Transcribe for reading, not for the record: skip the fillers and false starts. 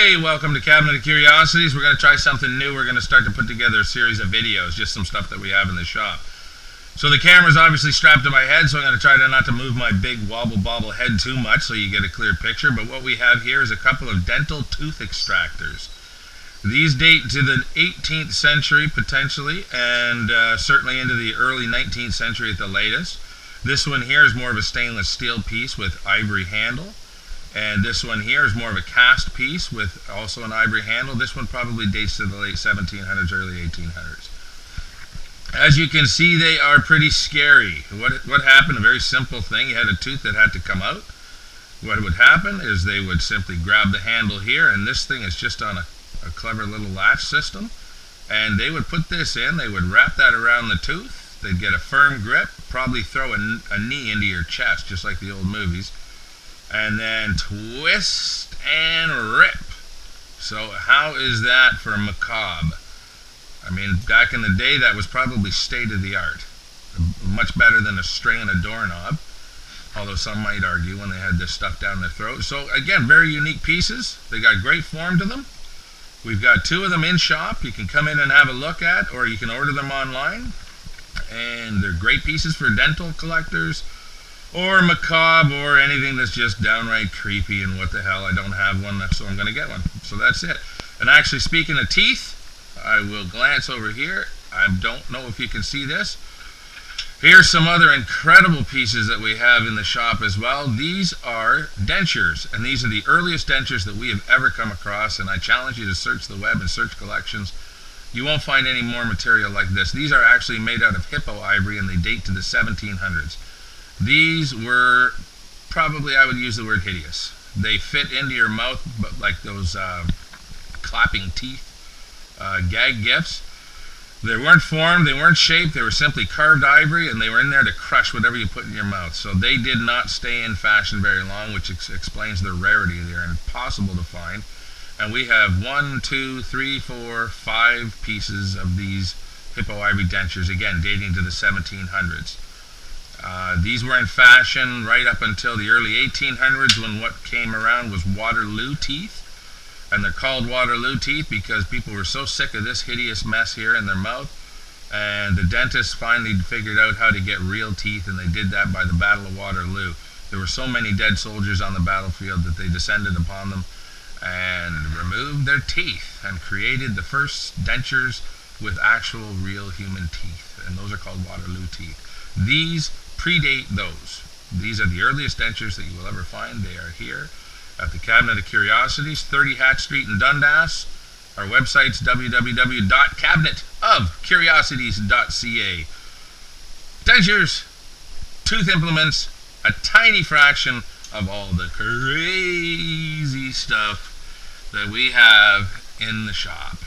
Hey, welcome to Cabinet of Curiosities. We're going to try something new. We're going to start to put together a series of videos, just some stuff that we have in the shop. So the camera's obviously strapped to my head, so I'm going to try not to move my big wobble-bobble head too much so you get a clear picture. But what we have here is a couple of dental tooth extractors. These date to the 18th century, potentially, and certainly into the early 19th century at the latest. This one here is more of a stainless steel piece with ivory handle. And this one here is more of a cast piece with also an ivory handle. This one probably dates to the late 1700s, early 1800s. As you can see, they are pretty scary. What happened? A very simple thing. You had a tooth that had to come out. What would happen is they would simply grab the handle here, and this thing is just on a clever little latch system. And they would put this in. They would wrap that around the tooth. They'd get a firm grip, probably throw a knee into your chest, just like the old movies. And then twist and rip. So how is that for macabre? I mean, back in the day, that was probably state of the art. Much better than a string and a doorknob. Although some might argue when they had this stuff down their throat. So again, very unique pieces. They got great form to them. We've got two of them in shop. You can come in and have a look at, or you can order them online. And they're great pieces for dental collectors, or macabre, or anything that's just downright creepy and what the hell, I don't have one, so I'm going to get one. So that's it. And actually, speaking of teeth, I will glance over here. I don't know if you can see this. Here's some other incredible pieces that we have in the shop as well. These are dentures, and these are the earliest dentures that we have ever come across, and I challenge you to search the web and search collections. You won't find any more material like this. These are actually made out of hippo ivory, and they date to the 1700s. These were probably, I would use the word hideous. They fit into your mouth, but like those clapping teeth gag gifts. They weren't formed, they weren't shaped, they were simply carved ivory, and they were in there to crush whatever you put in your mouth. So they did not stay in fashion very long, which explains their rarity. They're impossible to find. And we have 1, 2, 3, 4, 5 pieces of these hippo ivory dentures, again dating to the 1700s. These were in fashion right up until the early 1800s, when what came around was Waterloo teeth. And they're called Waterloo teeth because people were so sick of this hideous mess here in their mouth. And the dentists finally figured out how to get real teeth, and they did that by the Battle of Waterloo. There were so many dead soldiers on the battlefield that they descended upon them and removed their teeth and created the first dentures with actual real human teeth. And those are called Waterloo teeth. These predate those. These are the earliest dentures that you will ever find. They are here at the Cabinet of Curiosities, 30 Hatch Street in Dundas. Our website's www.cabinetofcuriosities.ca. Dentures, tooth implements, a tiny fraction of all the crazy stuff that we have in the shop.